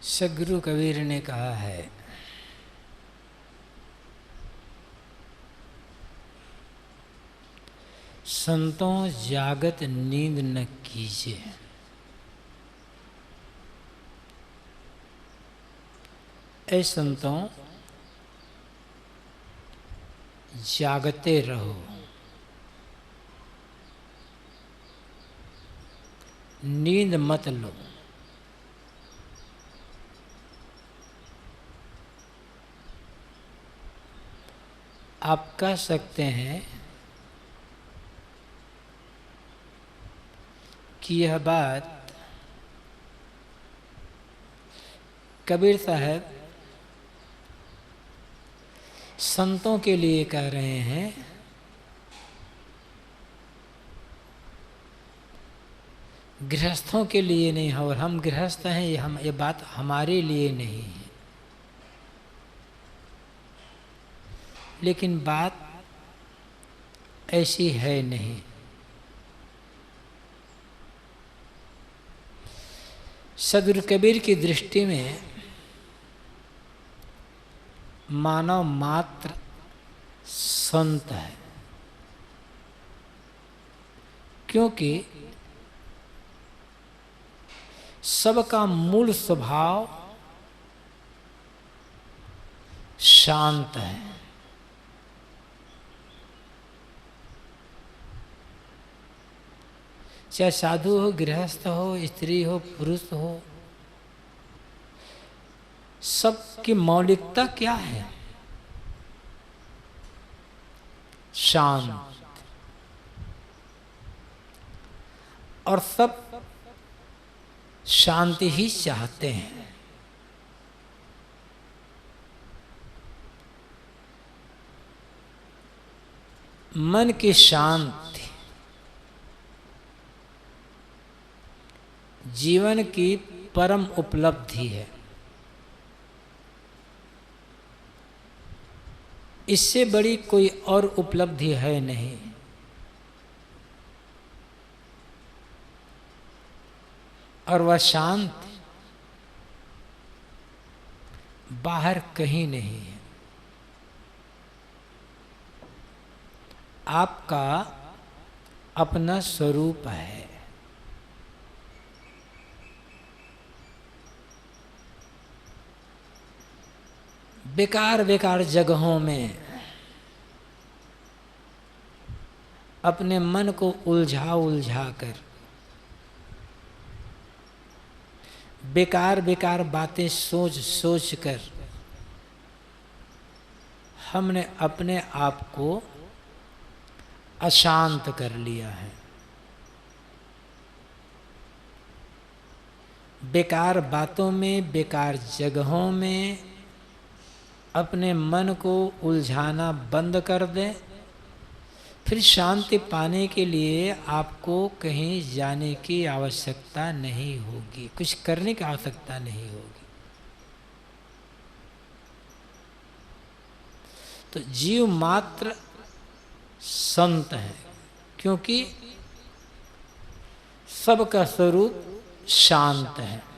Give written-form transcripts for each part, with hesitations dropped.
सदगुरु कबीर ने कहा है, संतों जागत नींद न कीजिए। ऐ संतों, जागते रहो, नींद मत लो। आप कह सकते हैं कि यह बात कबीर साहब संतों के लिए कह रहे हैं, गृहस्थों के लिए नहीं है। और हम गृहस्थ हैं, ये बात हमारे लिए नहीं है। लेकिन बात ऐसी है नहीं। सदगुरु कबीर की दृष्टि में मानव मात्र संत है, क्योंकि सबका मूल स्वभाव शांत है। चाहे साधु हो, गृहस्थ हो, स्त्री हो, पुरुष हो, सबकी मौलिकता क्या है? शांत। और सब शांति ही चाहते हैं। मन की शांति जीवन की परम उपलब्धि है। इससे बड़ी कोई और उपलब्धि है नहीं। और वह शांत बाहर कहीं नहीं है। आपका अपना स्वरूप है। बेकार बेकार जगहों में अपने मन को उलझा उलझा कर बेकार बेकार बातें सोच सोच कर हमने अपने आप को अशांत कर लिया है। बेकार बातों में, बेकार जगहों में अपने मन को उलझाना बंद कर दें। फिर शांति पाने के लिए आपको कहीं जाने की आवश्यकता नहीं होगी, कुछ करने की आवश्यकता नहीं होगी। तो जीव मात्र संत है, क्योंकि सबका स्वरूप शांत है।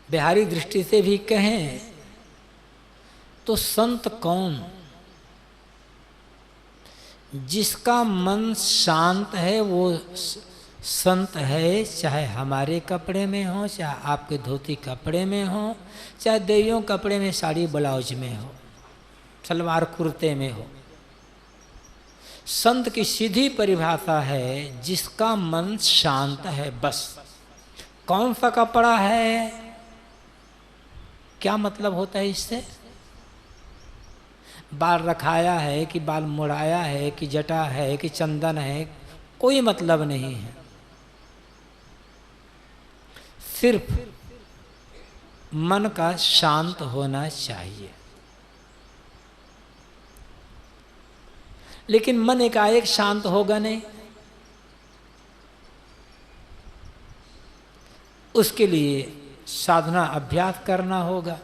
बिहारी दृष्टि से भी कहें तो संत कौन? जिसका मन शांत है वो संत है। चाहे हमारे कपड़े में हो, चाहे आपके धोती कपड़े में हो, चाहे देवियों कपड़े में, साड़ी ब्लाउज में हो, सलवार कुर्ते में हो। संत की सीधी परिभाषा है जिसका मन शांत है। बस कौन सा कपड़ा है, क्या मतलब होता है इससे? बाल रखाया है कि बाल मुड़ाया है कि जटा है कि चंदन है, कोई मतलब नहीं है। सिर्फ मन का शांत होना चाहिए। लेकिन मन एकाएक शांत होगा नहीं। उसके लिए साधना अभ्यास करना होगा।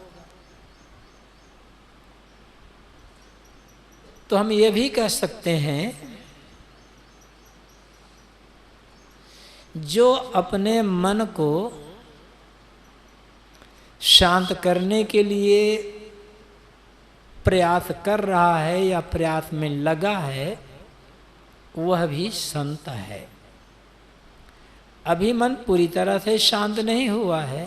तो हम ये भी कह सकते हैं, जो अपने मन को शांत करने के लिए प्रयास कर रहा है या प्रयास में लगा है, वह भी संत है। अभी मन पूरी तरह से शांत नहीं हुआ है,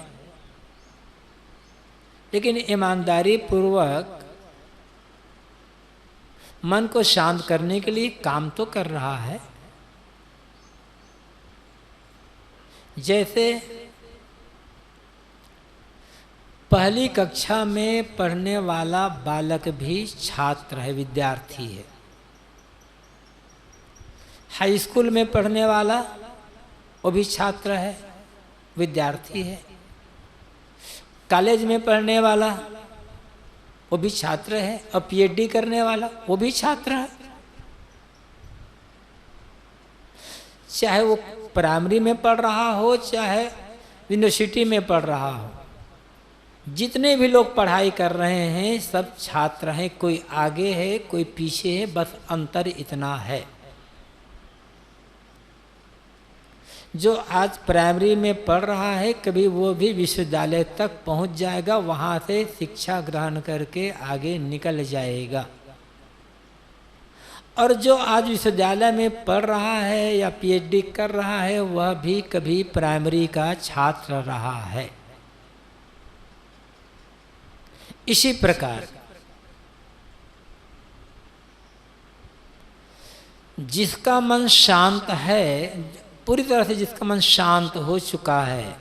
लेकिन ईमानदारी पूर्वक मन को शांत करने के लिए काम तो कर रहा है। जैसे पहली कक्षा में पढ़ने वाला बालक भी छात्र है, विद्यार्थी है। हाई स्कूल में पढ़ने वाला वो भी छात्र है, विद्यार्थी है। कॉलेज में पढ़ने वाला वो भी छात्र है, और पीएचडी करने वाला वो भी छात्र है। चाहे वो प्राइमरी में पढ़ रहा हो, चाहे यूनिवर्सिटी में पढ़ रहा हो, जितने भी लोग पढ़ाई कर रहे हैं सब छात्र हैं। कोई आगे है, कोई पीछे है, बस अंतर इतना है। जो आज प्राइमरी में पढ़ रहा है, कभी वो भी विश्वविद्यालय तक पहुंच जाएगा, वहां से शिक्षा ग्रहण करके आगे निकल जाएगा। और जो आज विश्वविद्यालय में पढ़ रहा है या पीएचडी कर रहा है, वह भी कभी प्राइमरी का छात्र रहा है। इसी प्रकार जिसका मन शांत है, पूरी तरह से जिसका मन शांत हो चुका है,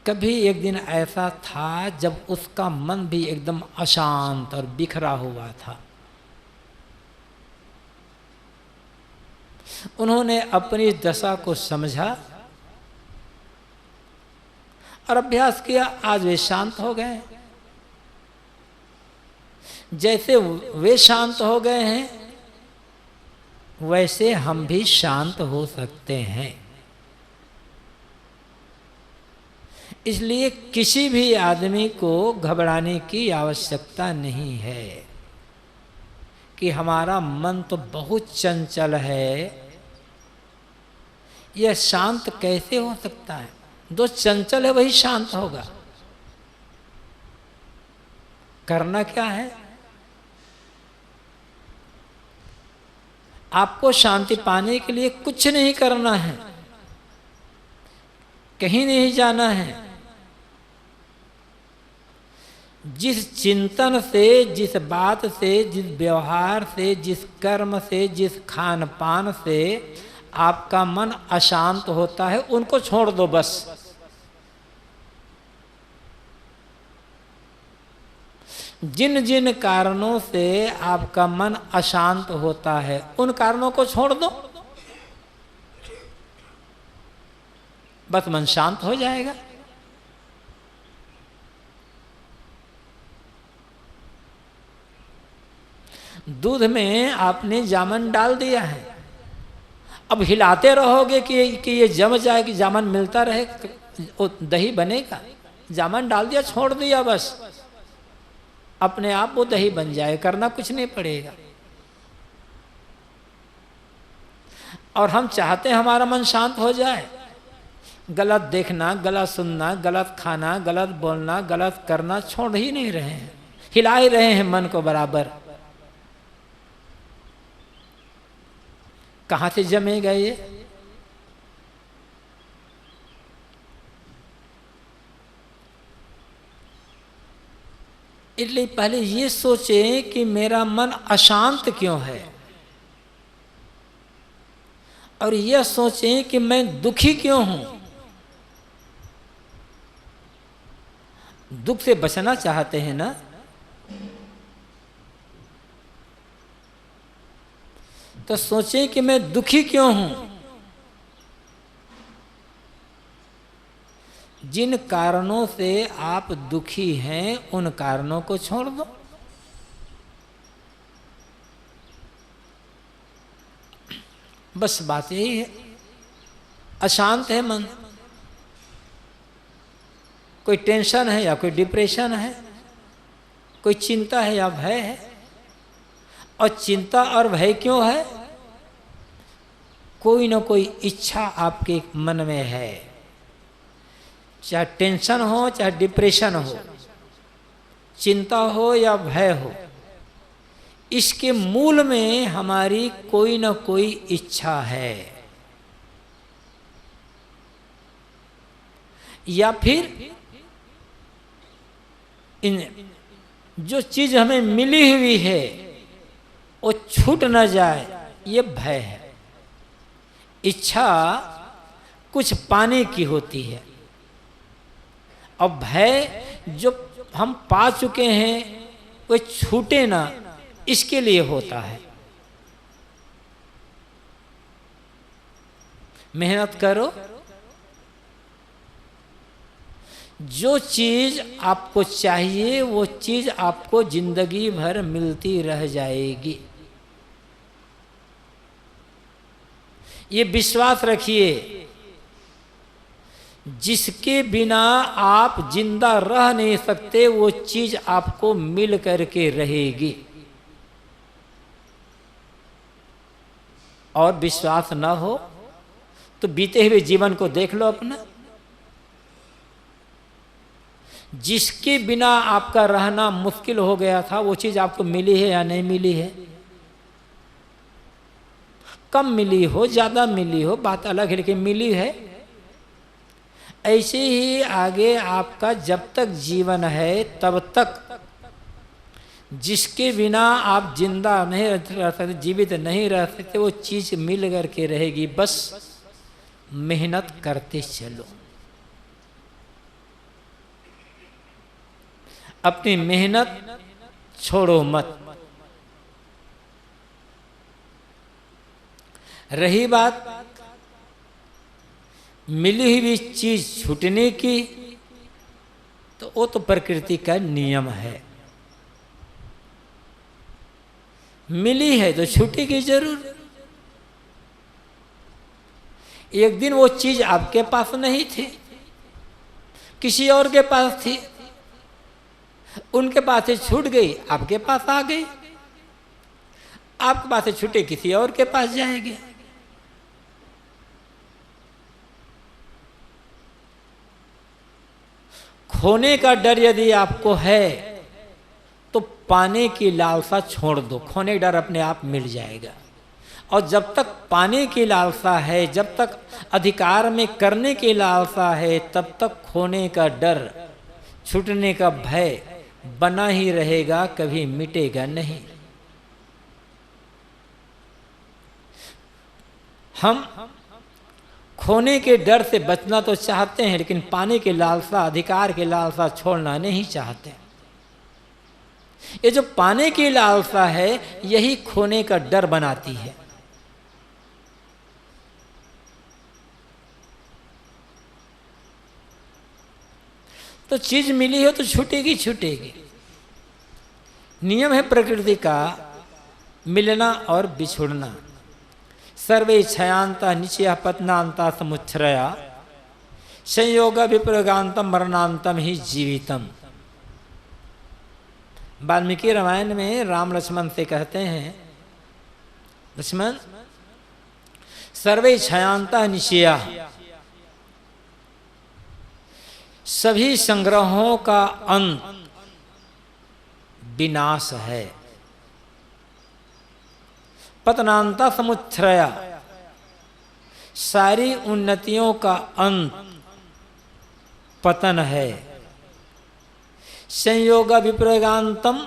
कभी एक दिन ऐसा था जब उसका मन भी एकदम अशांत और बिखरा हुआ था। उन्होंने अपनी दशा को समझा और अभ्यास किया, आज वे शांत हो गए। जैसे वे शांत हो गए हैं, वैसे हम भी शांत हो सकते हैं। इसलिए किसी भी आदमी को घबराने की आवश्यकता नहीं है कि हमारा मन तो बहुत चंचल है, यह शांत कैसे हो सकता है। जो चंचल है वही शांत होगा। करना क्या है? आपको शांति पाने के लिए कुछ नहीं करना है, कहीं नहीं जाना है। जिस चिंतन से, जिस बात से, जिस व्यवहार से, जिस कर्म से, जिस खान पान से आपका मन अशांत होता है, उनको छोड़ दो बस। जिन जिन कारणों से आपका मन अशांत होता है, उन कारणों को छोड़ दो, बस मन शांत हो जाएगा। दूध में आपने जामन डाल दिया है, अब हिलाते रहोगे कि ये जम जाए, कि जामन मिलता रहे, तो दही बनेगा। जामन डाल दिया, छोड़ दिया, बस अपने आप वो दही बन जाए, करना कुछ नहीं पड़ेगा। और हम चाहते हैं हमारा मन शांत हो जाए। गलत देखना, गलत सुनना, गलत खाना, गलत बोलना, गलत करना छोड़ ही नहीं रहे हैं, हिला ही रहे हैं मन को बराबर। कहाँ से जमेगा ये? इसलिए पहले ये सोचें कि मेरा मन अशांत क्यों है, और यह सोचें कि मैं दुखी क्यों हूं। दुख से बचना चाहते हैं ना, तो सोचें कि मैं दुखी क्यों हूं। जिन कारणों से आप दुखी हैं, उन कारणों को छोड़ दो। बस बात यही है। अशांत है मन, कोई टेंशन है या कोई डिप्रेशन है, कोई चिंता है या भय है। और चिंता और भय क्यों है? कोई ना कोई इच्छा आपके मन में है। चाहे टेंशन हो, चाहे डिप्रेशन हो, चिंता हो या भय हो, इसके मूल में हमारी कोई ना कोई इच्छा है। या फिर जो चीज हमें मिली हुई है वो छूट न जाए, ये भय है। इच्छा कुछ पाने की होती है और भय जो हम पा चुके हैं वो छूटे ना, इसके लिए होता है। मेहनत करो, जो चीज आपको चाहिए वो चीज आपको जिंदगी भर मिलती रह जाएगी। ये विश्वास रखिए, जिसके बिना आप जिंदा रह नहीं सकते वो चीज आपको मिल करके रहेगी। और विश्वास न हो तो बीते हुए जीवन को देख लो अपना। जिसके बिना आपका रहना मुश्किल हो गया था वो चीज आपको मिली है या नहीं मिली है? कम मिली हो, ज्यादा मिली हो, बात अलग है, लेकिन मिली है। ऐसे ही आगे आपका जब तक जीवन है तब तक जिसके बिना आप जिंदा नहीं रह सकते, जीवित नहीं रह सकते, वो चीज मिल करके रहेगी। बस मेहनत करते चलो, अपनी मेहनत छोड़ो मत। रही बात मिली हुई चीज छूटने की, तो वो तो प्रकृति का नियम है। मिली है तो छूटेगी जरूर। एक दिन वो चीज आपके पास नहीं थी, किसी और के पास थी, उनके पास से छूट गई, आपके पास आ गई। आपके पास से छूटे किसी और के पास जाएंगे। खोने का डर यदि आपको है तो पाने की लालसा छोड़ दो, खोने का डर अपने आप मिल जाएगा। और जब तक पाने की लालसा है, जब तक अधिकार में करने की लालसा है, तब तक खोने का डर, छूटने का भय बना ही रहेगा, कभी मिटेगा नहीं। हम खोने के डर से बचना तो चाहते हैं, लेकिन पाने की लालसा, अधिकार की लालसा छोड़ना नहीं चाहते। ये जो पाने की लालसा है यही खोने का डर बनाती है। तो चीज मिली हो तो छूटेगी छूटेगी। नियम है प्रकृति का, मिलना और बिछुड़ना। सर्वे क्षयांता निचया पतनांता समुच्छ्रया संयोग विप्रगांतम मरणांतम ही जीवितम। वाल्मीकि रामायण में राम लक्ष्मण से कहते हैं, लक्ष्मण सर्वे क्षयांता निचया, सभी संग्रहों का अंत विनाश है। पतनांता समुच्छ्रया, सारी उन्नतियों का अंत पतन है। संयोग विप्रगांतम,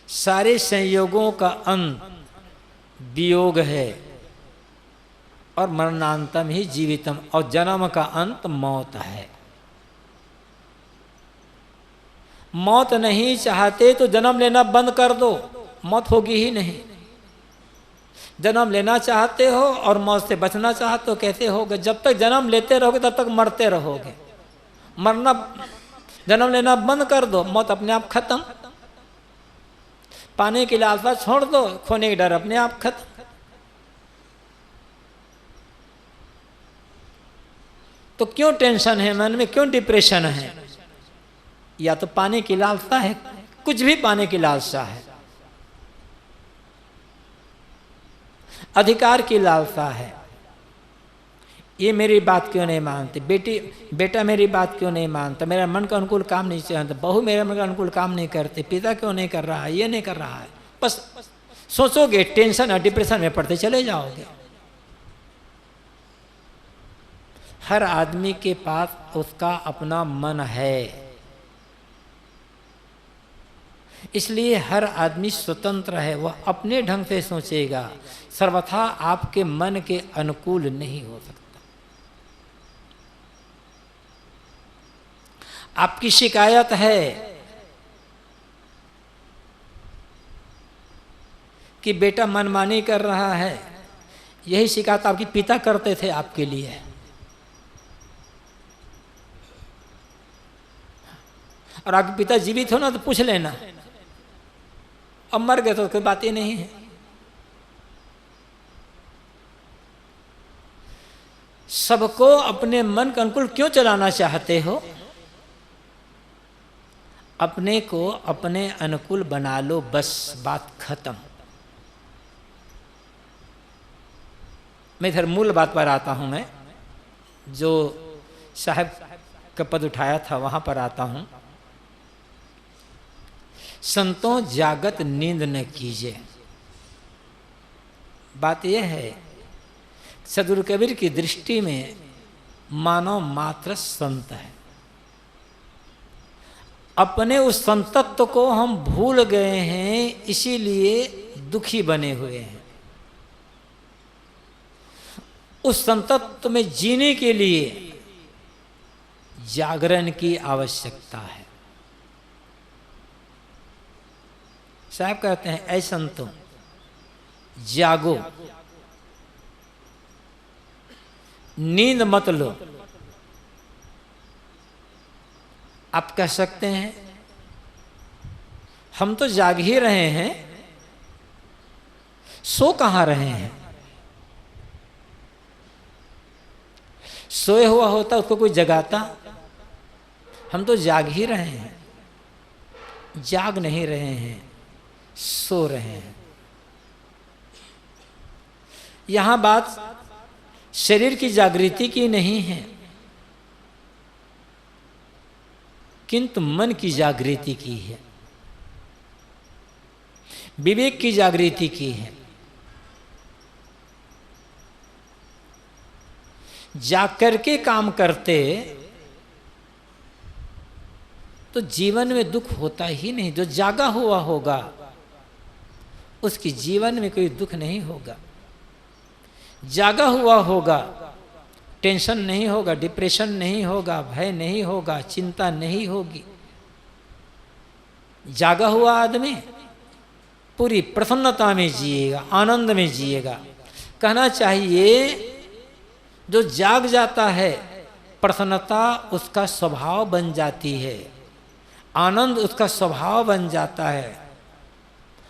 सारे संयोगों का अंत वियोग है। और मरणांतम ही जीवितम, और जन्म का अंत मौत है। मौत नहीं चाहते तो जन्म लेना बंद कर दो, मौत होगी ही नहीं। जन्म लेना चाहते हो और मौत से बचना चाहते हो, कैसे होगा? जब तक जन्म लेते रहोगे तब तक मरते रहोगे। मरना, जन्म लेना बंद कर दो, मौत अपने आप खत्म। पाने की लालसा छोड़ दो, खोने का डर अपने आप खत्म। तो क्यों टेंशन है मन में, क्यों डिप्रेशन है? या तो पाने की लालसा है, कुछ भी पाने की लालसा है, अधिकार की लालसा है, ये मेरी बात क्यों नहीं मानती, बेटा मेरी बात क्यों नहीं मानता, मेरा मन का अनुकूल काम नहीं चाहता, बहू मेरे मन का अनुकूल काम नहीं करती, पिता क्यों नहीं कर रहा है, ये नहीं कर रहा है। बस सोचोगे, टेंशन और डिप्रेशन में पड़ते चले जाओगे। हर आदमी के पास उसका अपना मन है, इसलिए हर आदमी स्वतंत्र है, वह अपने ढंग से सोचेगा, सर्वथा आपके मन के अनुकूल नहीं हो सकता। आपकी शिकायत है कि बेटा मनमानी कर रहा है, यही शिकायत आपके पिता करते थे आपके लिए, और आपके पिता जीवित हो ना तो पूछ लेना, अब मर गए तो कोई बात ही नहीं है। सबको अपने मन के अनुकूल क्यों चलाना चाहते हो? अपने को अपने अनुकूल बना लो, बस बात खत्म। मैं इधर मूल बात पर आता हूं, मैं जो साहब का पद उठाया था वहां पर आता हूं। संतों जागत नींद न कीजिए। बात यह है, सदगुरु कबीर की दृष्टि में मानव मात्र संत है। अपने उस संतत्व को हम भूल गए हैं, इसीलिए दुखी बने हुए हैं। उस संतत्व में जीने के लिए जागरण की आवश्यकता है। साहब कहते हैं, ऐ संतों जागो, नींद मत लो। आप कह सकते हैं हम तो जाग ही रहे हैं, सो कहां रहे हैं? सोए हुआ होता उसको कोई जगाता, हम तो जाग ही रहे हैं। जाग नहीं रहे हैं, सो रहे हैं। यहां बात शरीर की जागृति की नहीं है, किंतु मन की जागृति की है, विवेक की जागृति की है। जाग करके काम करते तो जीवन में दुख होता ही नहीं। जो जागा हुआ होगा उसकी जीवन में कोई दुख नहीं होगा। जागा हुआ होगा, टेंशन नहीं होगा, डिप्रेशन नहीं होगा, भय नहीं होगा, चिंता नहीं होगी। जागा हुआ आदमी पूरी प्रसन्नता में जिएगा, आनंद में जिएगा। कहना चाहिए जो जाग जाता है, प्रसन्नता उसका स्वभाव बन जाती है, आनंद उसका स्वभाव बन जाता है।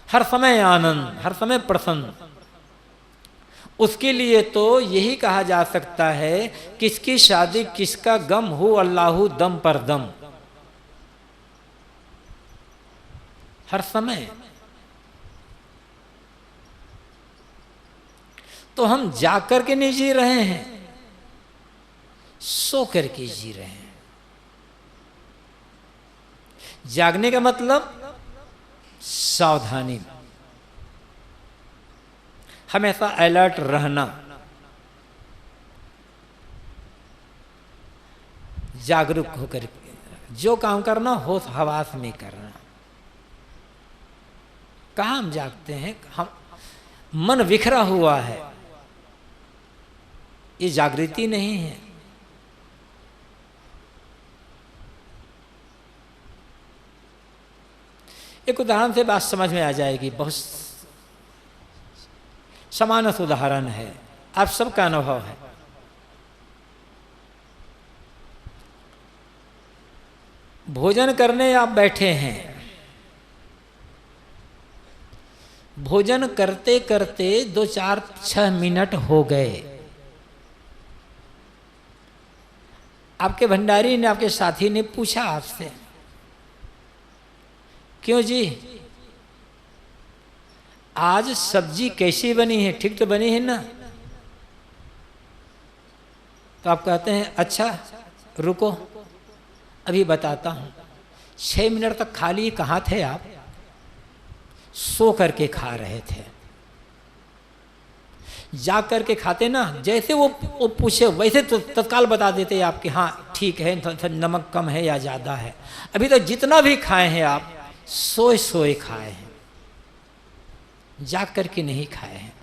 हर समय आनंद, हर समय प्रसन्न। उसके लिए तो यही कहा जा सकता है, किसकी शादी किसका गम हो, अल्लाहू दम पर दम। हर समय तो हम जाग करके नहीं जी रहे हैं, सो करके जी रहे हैं। जागने का मतलब सावधानी, हमेशा अलर्ट रहना, जागरूक होकर जो काम करना होश हवास में करना। कहाँ हम जागते हैं? हम मन बिखरा हुआ है, ये जागृति नहीं है। एक उदाहरण से बात समझ में आ जाएगी, बहुत सामान्य उदाहरण है, आप सबका अनुभव है। भोजन करने आप बैठे हैं, भोजन करते करते 2, 4, 6 मिनट हो गए। आपके भंडारी ने, आपके साथी ने पूछा आपसे, क्यों जी आज सब्जी कैसी बनी है? ठीक तो बनी है ना? तो आप कहते हैं अच्छा रुको अभी बताता हूँ। 6 मिनट तक खाली कहाँ थे आप? सो करके खा रहे थे। जाग करके खाते ना, जैसे वो पूछे वैसे तो तत्काल बता देते आप कि हाँ ठीक है, नमक कम है या ज़्यादा है। अभी तक जितना भी खाए हैं आप सोए सोए खाए हैं, जाग करके नहीं खाए हैं।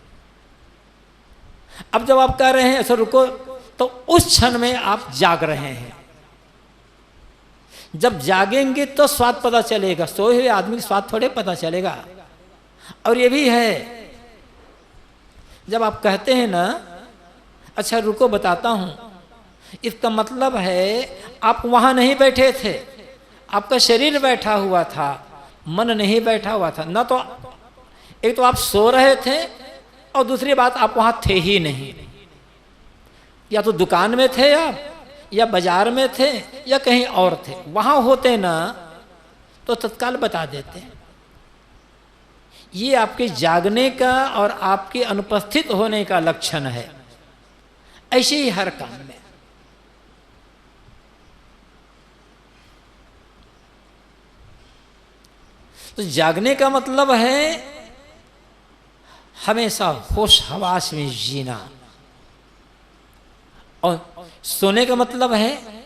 अब जब आप कह रहे हैं ऐसा रुको, तो उस क्षण में आप जाग रहे हैं। जब जागेंगे तो स्वाद पता चलेगा, सोए हुए आदमी का स्वाद थोड़े पता चलेगा। और ये भी है, जब आप कहते हैं ना अच्छा रुको बताता हूं, इसका मतलब है आप वहां नहीं बैठे थे, आपका शरीर बैठा हुआ था, मन नहीं बैठा हुआ था ना। तो एक तो आप सो रहे थे और दूसरी बात आप वहां थे ही नहीं। या तो दुकान में थे आप, या बाजार में थे, या कहीं और थे। वहां होते ना तो तत्काल बता देते। ये आपके जागने का और आपके अनुपस्थित होने का लक्षण है। ऐसे ही हर काम में। तो जागने का मतलब है हमेशा होश हवास में जीना, और सोने का मतलब है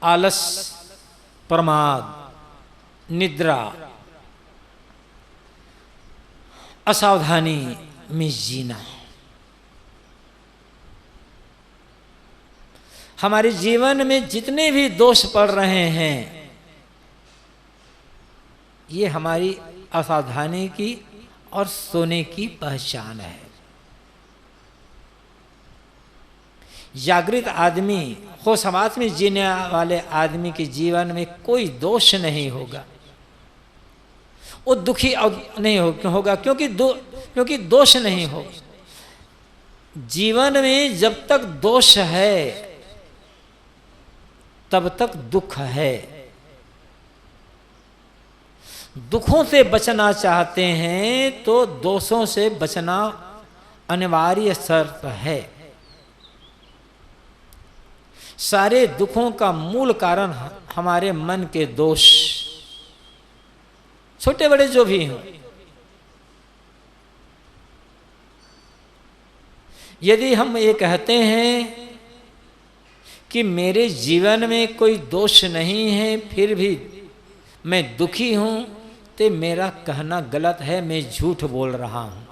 आलस, प्रमाद, निद्रा, असावधानी में जीना। हमारे जीवन में जितने भी दोष पड़ रहे हैं, ये हमारी असावधानी की और सोने की पहचान है। जागृत आदमी, होश हवास में जीने वाले आदमी के जीवन में कोई दोष नहीं होगा। वो दुखी नहीं होगा, क्योंकि दोष नहीं हो। जीवन में जब तक दोष है तब तक दुख है। दुखों से बचना चाहते हैं तो दोषों से बचना अनिवार्य शर्त है। सारे दुखों का मूल कारण हमारे मन के दोष, छोटे बड़े जो भी हों। यदि हम ये कहते हैं कि मेरे जीवन में कोई दोष नहीं है फिर भी मैं दुखी हूं, तो मेरा कहना गलत है, मैं झूठ बोल रहा हूं।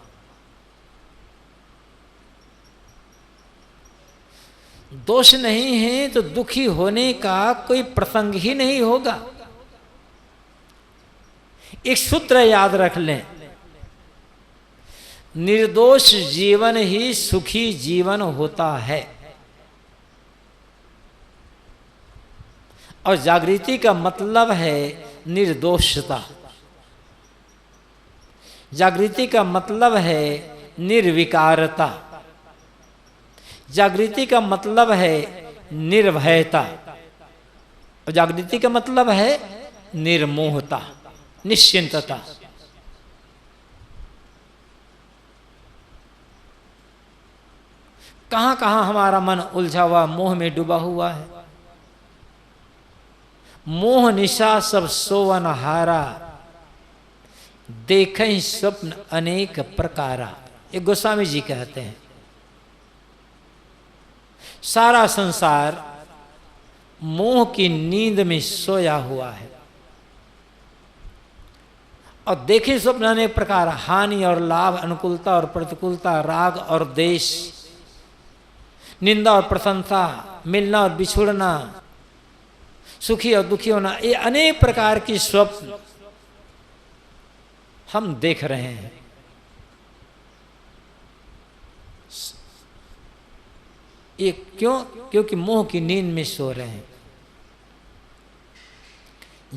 दोष नहीं है तो दुखी होने का कोई प्रसंग ही नहीं होगा। एक सूत्र याद रख लें, निर्दोष जीवन ही सुखी जीवन होता है। और जागृति का मतलब है निर्दोषता। जागृति का मतलब है निर्विकारता। जागृति का मतलब है निर्भयता। और जागृति का मतलब है निर्मोहता, निश्चिंतता। कहां कहां हमारा मन उलझा हुआ, मोह में डूबा हुआ है। मोह निशा सब सोवन हारा, देखें स्वप्न अनेक प्रकारा। ये गोस्वामी जी कहते हैं। सारा संसार मोह की नींद में सोया हुआ है। और देखें स्वप्न अनेक प्रकार, हानि और लाभ, अनुकूलता और प्रतिकूलता, राग और द्वेष, निंदा और प्रशंसा, मिलना और बिछुड़ना, सुखी और दुखी होना, ये अनेक प्रकार की स्वप्न हम देख रहे हैं। ये क्यों? क्योंकि मोह की नींद में सो रहे हैं।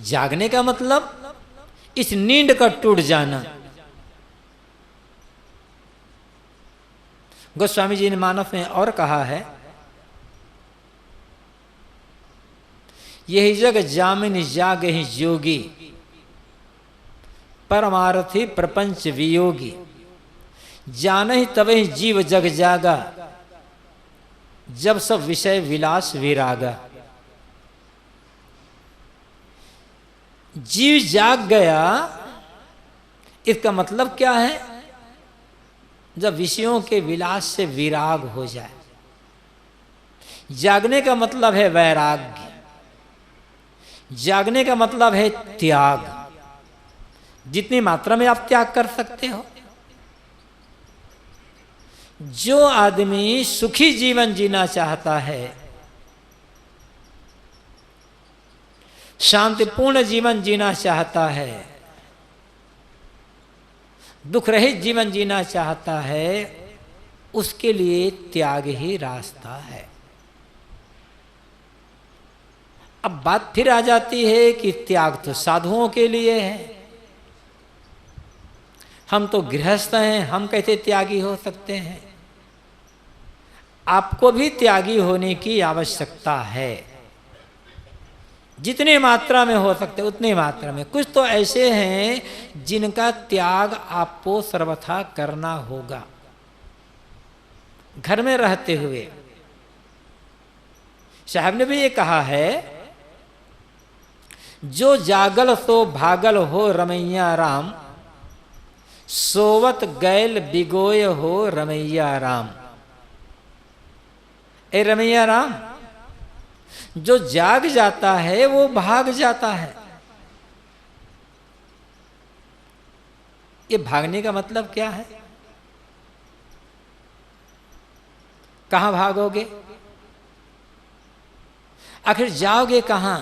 जागने का मतलब इस नींद का टूट जाना। गोस्वामी जी ने मानस में और कहा है, यही जग जामिन जागहि जोगी, परमार्थी प्रपंच वियोगी, जानहि तबहि जीव जग जागा, जब सब विषय विलास विरागा। जीव जाग गया, इसका मतलब क्या है? जब विषयों के विलास से विराग हो जाए। जागने का मतलब है वैराग्य, जागने का मतलब है त्याग। जितनी मात्रा में आप त्याग कर सकते हो। जो आदमी सुखी जीवन जीना चाहता है, शांतिपूर्ण जीवन जीना चाहता है, दुख रहित जीवन जीना चाहता है, उसके लिए त्याग ही रास्ता है। अब बात फिर आ जाती है कि त्याग तो साधुओं के लिए है, हम तो गृहस्थ हैं, हम कैसे त्यागी हो सकते हैं? आपको भी त्यागी होने की आवश्यकता है। जितनी मात्रा में हो सकते उतनी मात्रा में। कुछ तो ऐसे हैं जिनका त्याग आपको सर्वथा करना होगा। घर में रहते हुए साहब ने भी ये कहा है, जो जागल सो भागल हो रमैया राम, सोवत गैल बिगोय हो रमैया राम। ए रमैया राम, जो जाग जाता है वो भाग जाता है। ये भागने का मतलब क्या है? कहां भागोगे? आखिर जाओगे कहां?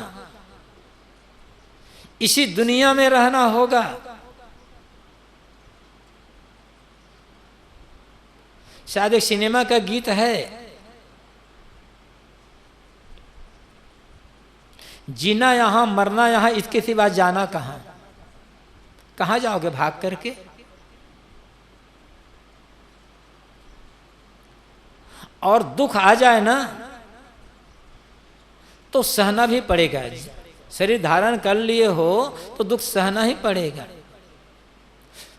इसी दुनिया में रहना होगा। शायद एक सिनेमा का गीत है, जीना यहां मरना यहां, इसके सिवा जाना कहां? कहां जाओगे भाग करके? और दुख आ जाए ना तो सहना भी पड़ेगा। शरीर धारण कर लिए हो तो दुख सहना ही पड़ेगा।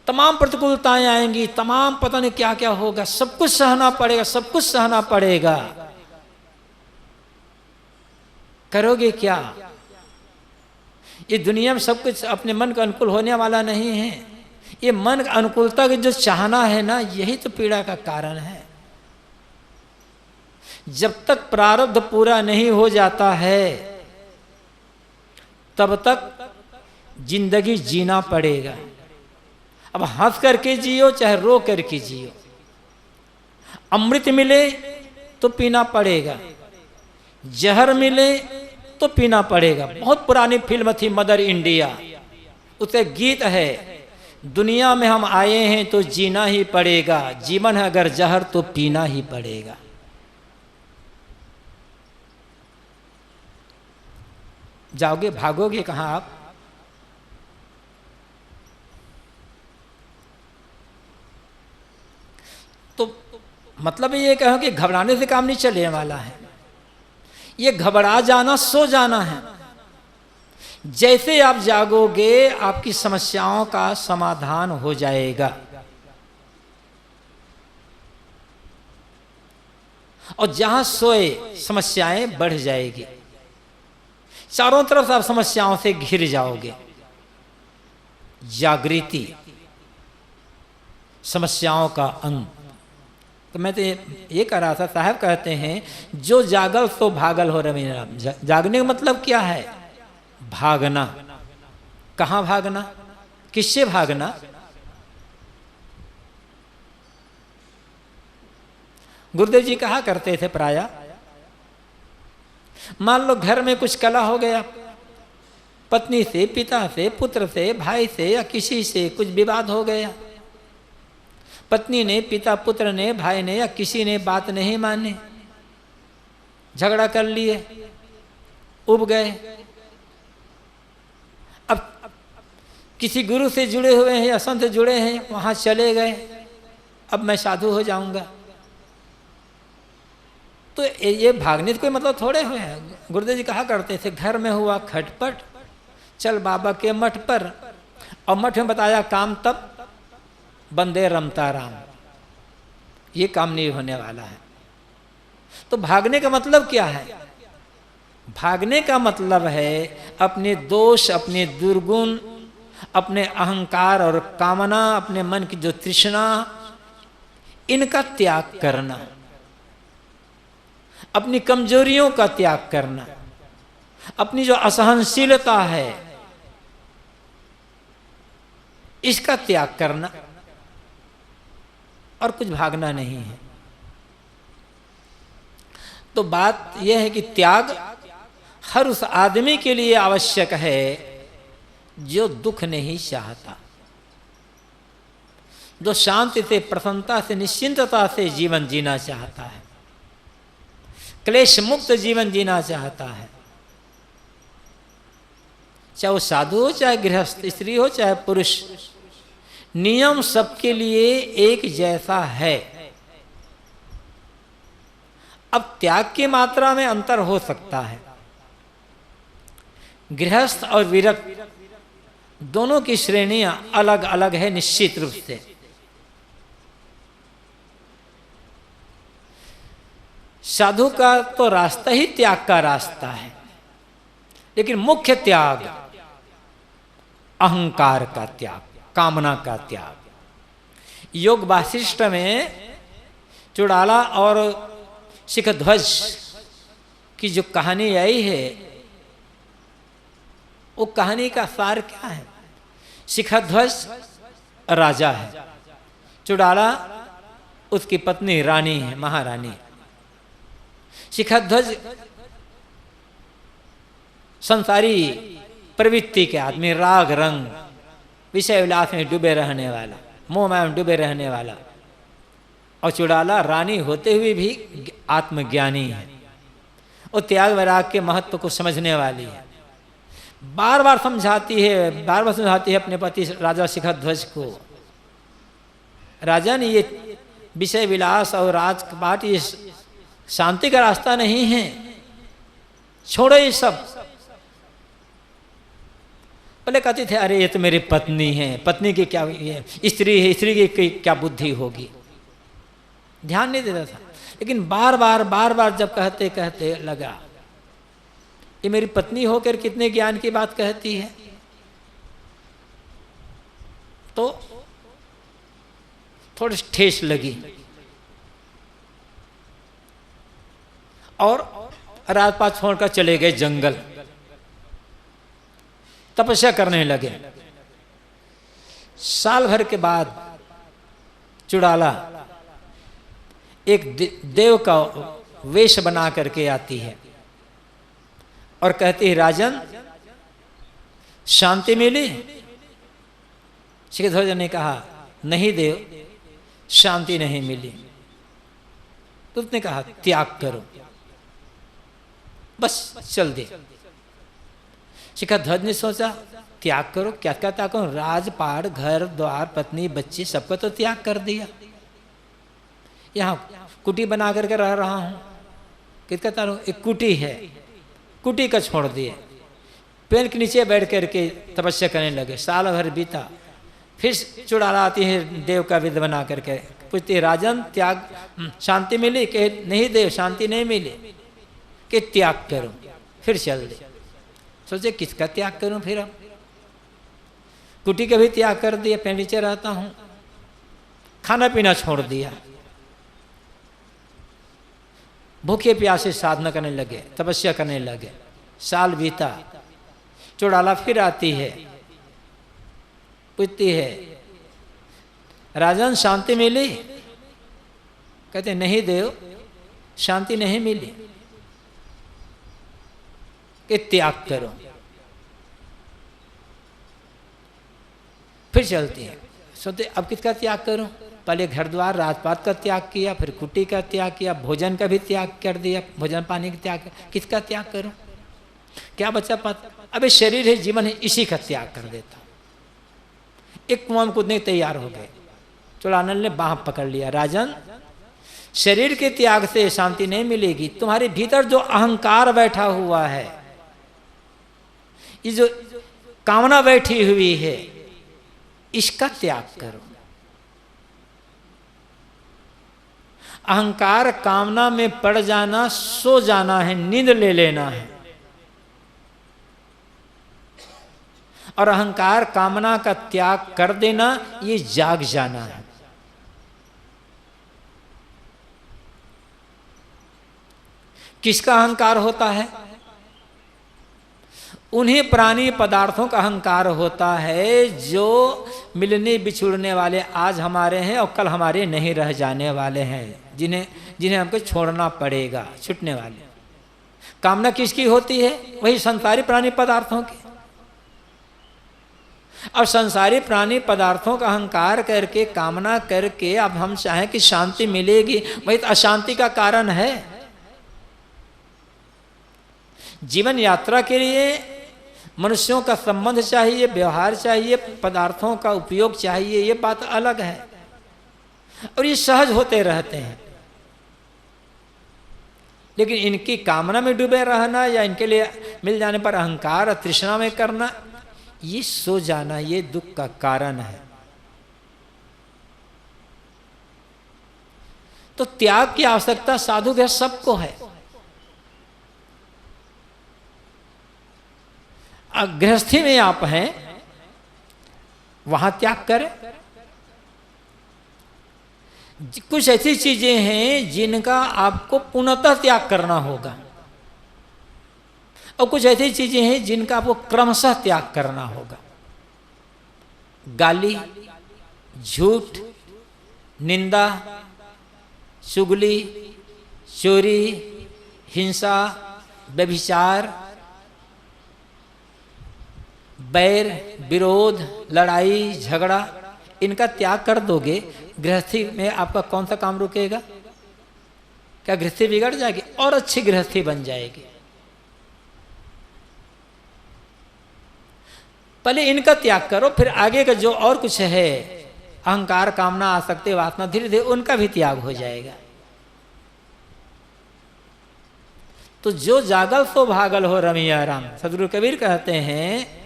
तमाम प्रतिकूलताएं आएंगी, तमाम पता नहीं क्या क्या होगा, सब कुछ सहना पड़ेगा, सब कुछ सहना पड़ेगा। करोगे क्या? ये दुनिया में सब कुछ अपने मन के अनुकूल होने वाला नहीं है। ये मन की अनुकूलता की जो चाहना है ना, यही तो पीड़ा का कारण है। जब तक प्रारब्ध पूरा नहीं हो जाता है तब तक जिंदगी जीना पड़ेगा। अब हंस करके जियो चाहे रो करके जियो, अमृत मिले तो पीना पड़ेगा, जहर मिले तो पीना पड़ेगा। बहुत पुरानी फिल्म थी मदर इंडिया, उसका गीत है, दुनिया में हम आए हैं तो जीना ही पड़ेगा, जीवन है अगर जहर तो पीना ही पड़ेगा। जाओगे भागोगे कहां आप? तो मतलब ये कहो कि घबराने से काम नहीं चलने वाला है। ये घबरा जाना सो जाना है। जैसे आप जागोगे आपकी समस्याओं का समाधान हो जाएगा। और जहां सोए समस्याएं बढ़ जाएगी, चारों तरफ से आप समस्याओं से घिर जाओगे। जागृति समस्याओं का अंत। तो मैं तो ये कह रहा था, साहब कहते हैं जो जागल सो भागल हो रमैया राम। जागने का मतलब क्या है? भागना। कहां भागना? किससे भागना? गुरुदेव जी कहा करते थे प्रायः, मान लो घर में कुछ कलह हो गया, पत्नी से, पिता से, पुत्र से, भाई से या किसी से कुछ विवाद हो गया। पत्नी ने, पिता, पुत्र ने, भाई ने या किसी ने बात नहीं मानी, झगड़ा कर लिए, उब गए। अब किसी गुरु से जुड़े हुए हैं या संत से जुड़े हैं, वहां चले गए, अब मैं साधु हो जाऊंगा। तो ये भागने से कोई मतलब थोड़े हुए हैं। गुरुदेव जी कहा करते थे, घर में हुआ खटपट, चल बाबा के मठ पर। और मठ में बताया काम तब, बंदे रमता राम। ये काम नहीं होने वाला है। तो भागने का मतलब क्या है? भागने का मतलब है अपने दोष, अपने दुर्गुण, अपने अहंकार और कामना, अपने मन की जो तृष्णा, इनका त्याग करना, अपनी कमजोरियों का त्याग करना, अपनी जो असहनशीलता है इसका त्याग करना, और कुछ भागना नहीं है। तो बात यह है कि त्याग हर उस आदमी के लिए आवश्यक है जो दुख नहीं चाहता, जो शांति से, प्रसन्नता से, निश्चिंतता से जीवन जीना चाहता है, क्लेश मुक्त जीवन जीना चाहता है। चाहे वो साधु हो, चाहे गृहस्थ, स्त्री हो, चाहे पुरुष, नियम सबके लिए एक जैसा है। अब त्याग की मात्रा में अंतर हो सकता है। गृहस्थ और विरक्त दोनों की श्रेणियां अलग अलग है निश्चित रूप से। साधु का तो रास्ता ही त्याग का रास्ता है, लेकिन मुख्य त्याग अहंकार का त्याग, कामना का त्याग। योग वासिष्ठ में चुड़ाला और शिखध्वज की जो कहानी आई है, वो कहानी का सार क्या है? शिखध्वज राजा है, चुड़ाला उसकी पत्नी रानी है, महारानी। शिखध्वज संसारी प्रवृत्ति के आदमी, राग रंग विषय विलास में डूबे रहने वाला, मोह में डूबे रहने वाला। और चुड़ाला रानी होते हुए भी आत्मज्ञानी है, और त्याग वैराग के महत्व को समझने वाली है। बार बार समझाती है अपने पति राजा शिखध्वज को, राजन ये विषय विलास और राजपाट ये शांति का रास्ता नहीं है, छोड़ो ये सब। बोले कहते थे अरे ये तो मेरी पत्नी है, पत्नी की क्या, स्त्री है, स्त्री की क्या बुद्धि होगी, ध्यान नहीं देता था। लेकिन बार बार जब कहते कहते लगा ये मेरी पत्नी होकर कितने ज्ञान की बात कहती है, तो थोड़ी ठेस लगी और राजपाट छोड़कर चले गए जंगल, तपस्या करने लगे। साल भर के बाद चुड़ाला एक देव का वेश बना करके आती है और कहती है राजन शांति मिली? शिखध्वज ने कहा नहीं देव, शांति नहीं मिली। तो उसने कहा त्याग करो, बस चल दे। शिखध्वज ने सोचा त्याग करो, क्या क्या त्याग करो? राजपाट, घर द्वार, पत्नी, बच्चे, सबको तो त्याग कर दिया। यहाँ कुटी बना करके रह रहा हूं, किसका तारो? एक कुटी है, कुटी का छोड़ दिए, पेड़ के नीचे बैठ करके तपस्या करने लगे। साल भर बीता, फिर चुड़ाला आती है देव का विध बना करके, पूछती राजन त्याग शांति मिली? कि नहीं देव, शांति नहीं मिली। कि त्याग करो, फिर चल दे। सोचे किसका त्याग करूं फिर? अब कुटी का भी त्याग कर दिया, पेड़ नीचे रहता हूं, खाना पीना छोड़ दिया, भूखे प्यासे साधना करने लगे, तपस्या करने लगे। साल बीता, चुड़ाला फिर आती है, पूछती है राजन शांति मिली? कहते नहीं देव, शांति नहीं मिली। कि त्याग करो, फिर चलती है। सोचते अब किसका त्याग करूं? पहले घर द्वार राजपाट का त्याग किया, फिर कुटी का त्याग किया, भोजन का भी त्याग कर दिया, भोजन पानी का त्याग, किसका त्याग करूं? क्या बचा पाता? अबे शरीर है, जीवन है, इसी का त्याग कर देता। एक कुआं में कूदने तैयार हो गए। चुड़ानल ने बाह पकड़ लिया, राजन शरीर के त्याग से शांति नहीं मिलेगी, तुम्हारे भीतर जो अहंकार बैठा हुआ है, ये जो कामना बैठी हुई है, इसका त्याग करो। अहंकार कामना में पड़ जाना सो जाना है, नींद ले लेना है। और अहंकार कामना का त्याग कर देना ये जाग जाना है। किसका अहंकार होता है? उन्हीं प्राणी पदार्थों का अहंकार होता है जो मिलने बिछुड़ने वाले आज हमारे हैं और कल हमारे नहीं रह जाने वाले हैं, जिन्हें हमको छोड़ना पड़ेगा, छूटने वाले। कामना किसकी होती है? वही संसारी प्राणी पदार्थों की। और संसारी प्राणी पदार्थों का अहंकार करके, कामना करके अब हम चाहें कि शांति मिलेगी, वही तो अशांति का कारण है। जीवन यात्रा के लिए मनुष्यों का संबंध चाहिए, व्यवहार चाहिए, पदार्थों का उपयोग चाहिए, ये बात अलग है और ये सहज होते रहते हैं। लेकिन इनकी कामना में डूबे रहना या इनके लिए मिल जाने पर अहंकार और तृष्णा में करना, ये सो जाना, ये दुख का कारण है। तो त्याग की आवश्यकता साधु के सबको है। गृहस्थी में आप हैं, वहां त्याग करें। कुछ ऐसी चीजें हैं जिनका आपको पूर्णतः त्याग करना होगा और कुछ ऐसी चीजें हैं जिनका आपको क्रमशः त्याग करना होगा। गाली, झूठ, निंदा, चुगली, चोरी, हिंसा, व्यभिचार, बैर, विरोध, लड़ाई, झगड़ा, इनका त्याग कर दोगे, गृहस्थी में आपका कौन सा काम रुकेगा? क्या गृहस्थी बिगड़ जाएगी? और अच्छी गृहस्थी बन जाएगी। पहले इनका त्याग करो, फिर आगे का जो और कुछ है, अहंकार, कामना, आसक्ति, वासना, धीरे धीरे उनका भी त्याग हो जाएगा। तो जो जागल सो भागल हो रमिया राम। सदगुरु कबीर कहते हैं,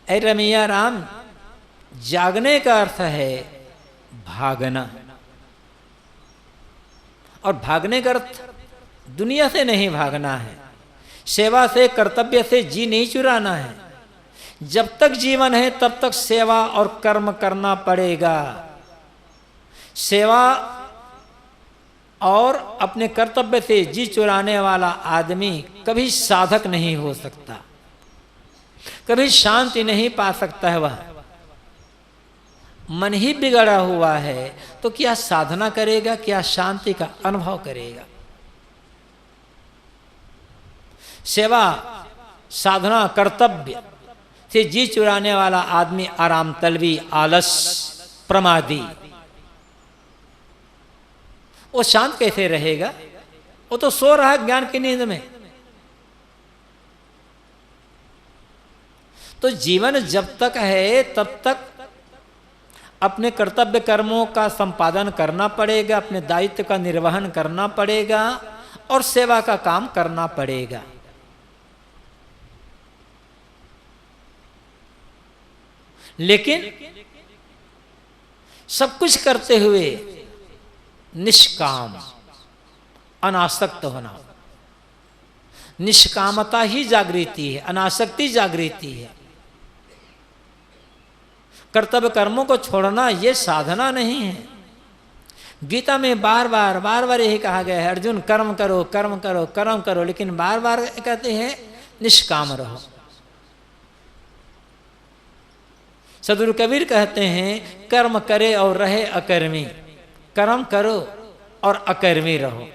ऐ रमिया राम, जागने का अर्थ है भागना। और भागने का अर्थ दुनिया से नहीं भागना है, सेवा से, कर्तव्य से जी नहीं चुराना है। जब तक जीवन है तब तक सेवा और कर्म करना पड़ेगा। सेवा और अपने कर्तव्य से जी चुराने वाला आदमी कभी साधक नहीं हो सकता, कभी शांति नहीं पा सकता है। वह मन ही बिगड़ा हुआ है तो क्या साधना करेगा, क्या शांति का अनुभव करेगा? सेवा, साधना, कर्तव्य से जी चुराने वाला आदमी आराम तलबी, आलस, प्रमादी, वो शांत कैसे रहेगा? वो तो सो रहा है ज्ञान की नींद में। तो जीवन जब तक है तब तक अपने कर्तव्य कर्मों का संपादन करना पड़ेगा, अपने दायित्व का निर्वहन करना पड़ेगा और सेवा का काम करना पड़ेगा। लेकिन सब कुछ करते हुए निष्काम, अनासक्त होना। निष्कामता ही जागृति है, अनासक्ति जागृति है। कर्तव्य कर्मों को छोड़ना ये साधना नहीं है। गीता में बार बार यही कहा गया है, अर्जुन कर्म करो, कर्म करो, कर्म करो, लेकिन बार बार कहते हैं निष्काम रहो। सदगुरु कबीर कहते हैं, कर्म करे और रहे अकर्मी। कर्म करो और अकर्मी रहो।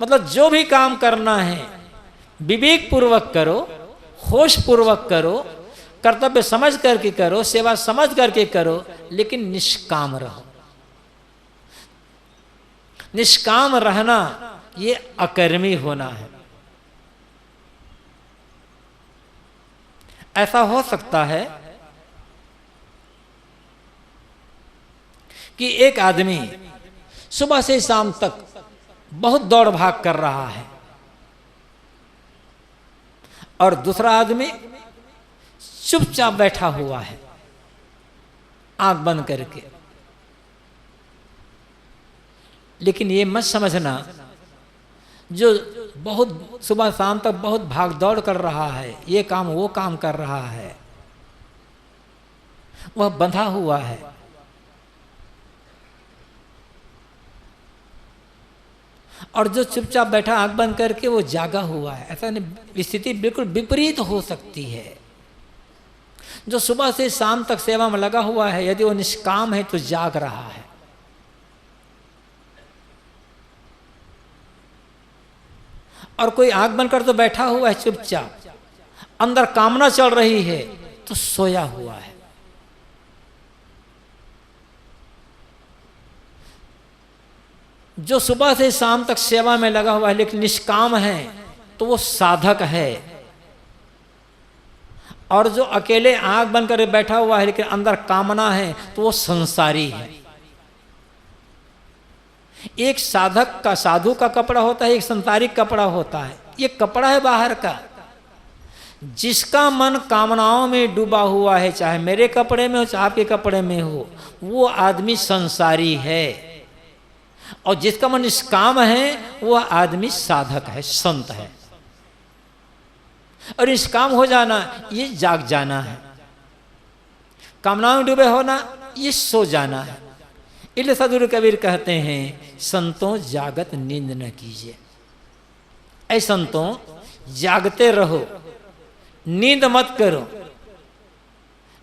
मतलब जो भी काम करना है विवेक पूर्वक करो, होश पूर्वक करो, कर्तव्य समझ करके करो, सेवा समझ करके करो, लेकिन निष्काम रहो। निष्काम रहना ये अकर्मी होना है। ऐसा हो सकता है कि एक आदमी सुबह से शाम तक बहुत दौड़ भाग कर रहा है और दूसरा आदमी चुपचाप बैठा हुआ है आंख बंद करके। लेकिन ये मत समझना जो बहुत सुबह शाम तक बहुत भाग दौड़ कर रहा है, ये काम वो काम कर रहा है, वह बंधा हुआ है। और जो चुपचाप बैठा आंख बंद करके वो जागा हुआ है, ऐसा नहीं। स्थिति बिल्कुल विपरीत हो सकती है। जो सुबह से शाम तक सेवा में लगा हुआ है, यदि वो निष्काम है तो जाग रहा है। और कोई आंख बंद कर तो बैठा हुआ है चुपचाप, अंदर कामना चल रही है तो सोया हुआ है। जो सुबह से शाम तक सेवा में लगा हुआ है लेकिन निष्काम है तो वो साधक है। और जो अकेले आंख बंद कर बैठा हुआ है लेकिन अंदर कामना है तो वो संसारी है। एक साधक का, साधु का कपड़ा होता है, एक संसारिक कपड़ा होता है। ये कपड़ा है बाहर का। जिसका मन कामनाओं में डूबा हुआ है, चाहे मेरे कपड़े में हो चाहे आपके कपड़े में हो, वो आदमी संसारी है। और जिसका मन निष्काम है वह आदमी साधक है, संत है। और निष्काम हो जाना ये जाग जाना है, कामनाओं में डूबे होना ये सो जाना है। इसलिए सदगुरु कबीर कहते हैं, संतों जागत नींद न कीजिए। ऐ संतों जागते रहो, नींद मत करो।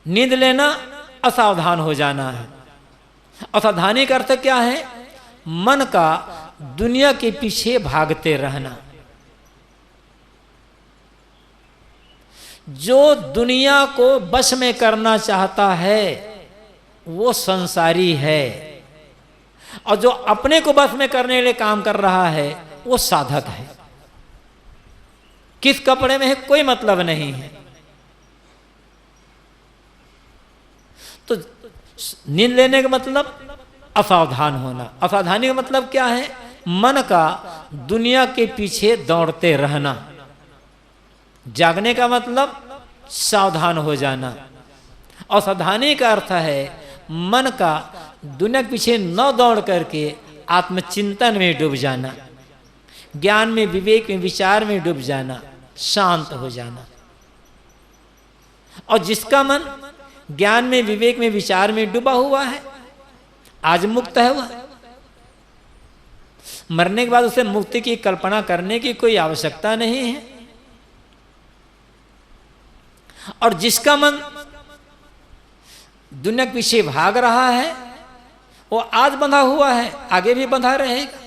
नींद लेना असावधान हो जाना है। असावधानी का अर्थ क्या है? मन का दुनिया के पीछे भागते रहना। जो दुनिया को बस में करना चाहता है वो संसारी है, और जो अपने को बस में करने के लिए काम कर रहा है वो साधक है। किस कपड़े में है कोई मतलब नहीं है। तो नींद लेने का मतलब असावधान होना। असावधानी का मतलब क्या है? मन का दुनिया के पीछे दौड़ते रहना। जागने का मतलब सावधान हो जाना। और सावधानी का अर्थ है मन का दुनिया के पीछे न दौड़ करके आत्मचिंतन में डूब जाना, ज्ञान में, विवेक में, विचार में डूब जाना, शांत हो जाना। और जिसका मन ज्ञान में, विवेक में, विचार में डूबा हुआ है आज मुक्त है वह। मरने के बाद उसे मुक्ति की कल्पना करने की कोई आवश्यकता नहीं है। और जिसका मन दुनिया के पीछे भाग रहा है वो आज बंधा हुआ है, आगे भी बंधा रहेगा।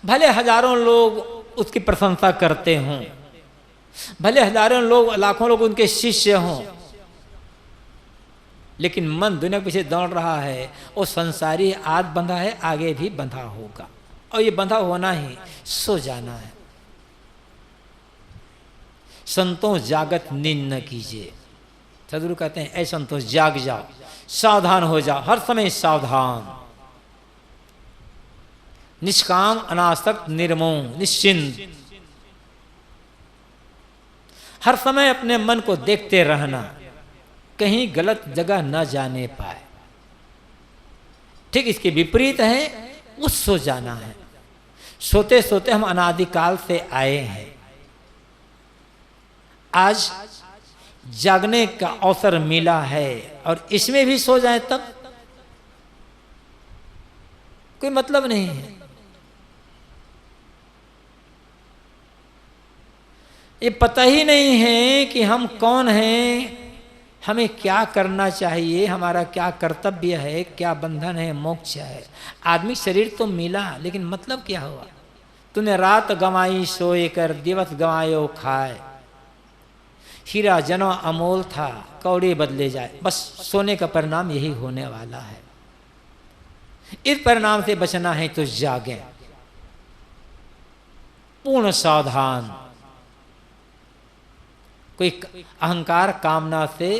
भले हजारों लोग उसकी प्रशंसा करते हों, भले हजारों लोग, लाखों लोग उनके शिष्य हों, लेकिन मन दुनिया के पीछे दौड़ रहा है। वो संसारी आज बंधा है, आगे भी बंधा होगा। और ये बंधा होना ही सो जाना है। संतों जागत नींद न कीजिए। सदगुरु कहते हैं, ऐ संतों जाग जाओ, सावधान हो जाओ, हर समय सावधान, निष्काम, अनासक्त, निर्मोह, निश्चिंत। हर समय अपने मन को देखते रहना, कहीं गलत जगह न जाने पाए। ठीक इसके विपरीत है वो सो जाना है। सोते सोते हम अनादिकाल से आए हैं। आज जागने का अवसर मिला है और इसमें भी सो जाए तब कोई मतलब नहीं है। ये पता ही नहीं है कि हम कौन हैं, हमें क्या करना चाहिए, हमारा क्या कर्तव्य है, क्या बंधन है, मोक्ष है। आदमी शरीर तो मिला लेकिन मतलब क्या हुआ? तूने रात गंवाई सोए कर, दिवस गंवायो खाए। हीरा जनो अमोल था, कौड़े बदले जाए। बस सोने का परिणाम यही होने वाला है। इस परिणाम से बचना है तो जागें, पूर्ण सावधान। कोई अहंकार कामना से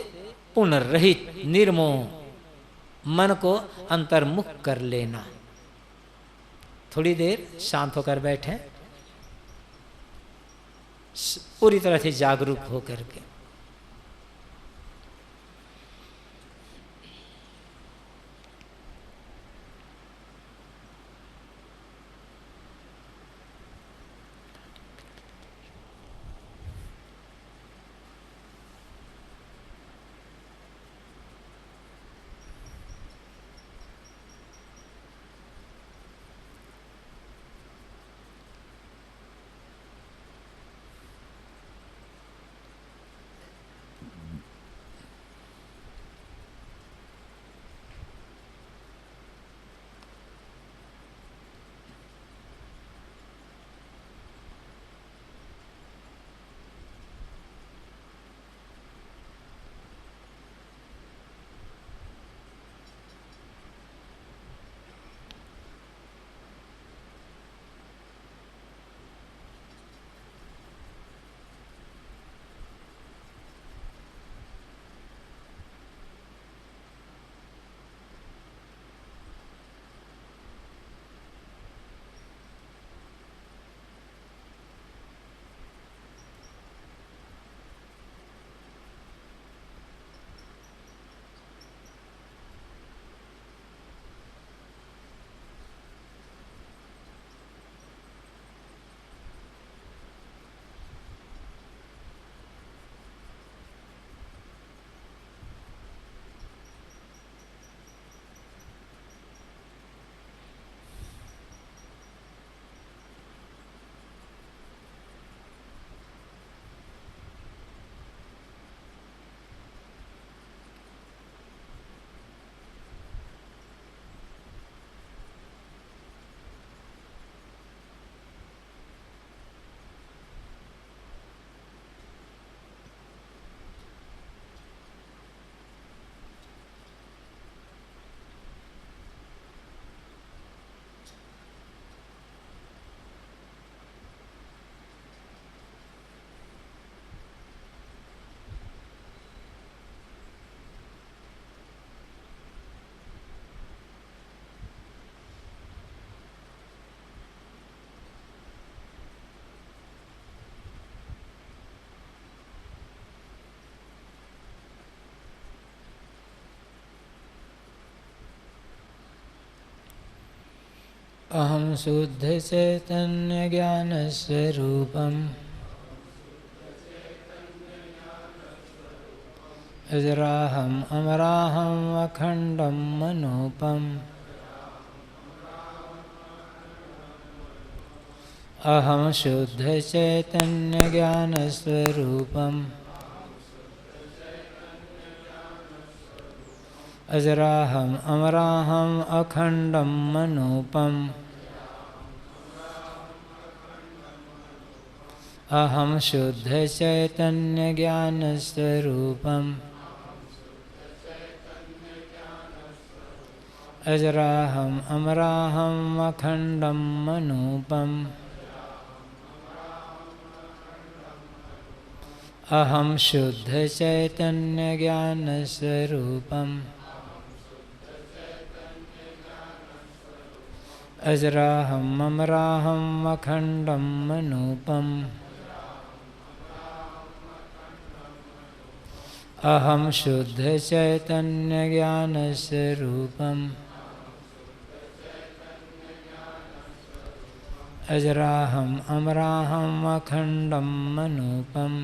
पूर्ण रहित, निर्मोह मन को अंतर्मुख कर लेना। थोड़ी देर शांत होकर बैठे, पूरी तरह से जागरूक होकर के। अहं शुद्ध चैतन्य ज्ञान स्वरूपम् अजराहं अमराहं अखंडं मनोपम अहं शुद्ध चैतन्य ज्ञान स्वरूपम् अजराहं अमराहं अखंडं मनोपम अहं शुद्ध चैतन्य ज्ञान स्वरूपम् अजराहं अमराहं अखंडं मनोपम अहं शुद्ध चैतन्य ज्ञान स्वरूपम् अजराहं अमराहं अखंडं मनोपम अहं शुद्ध चैतन्य ज्ञान स्वरूपम् अजराहं अमराहं अखंडं मनोपम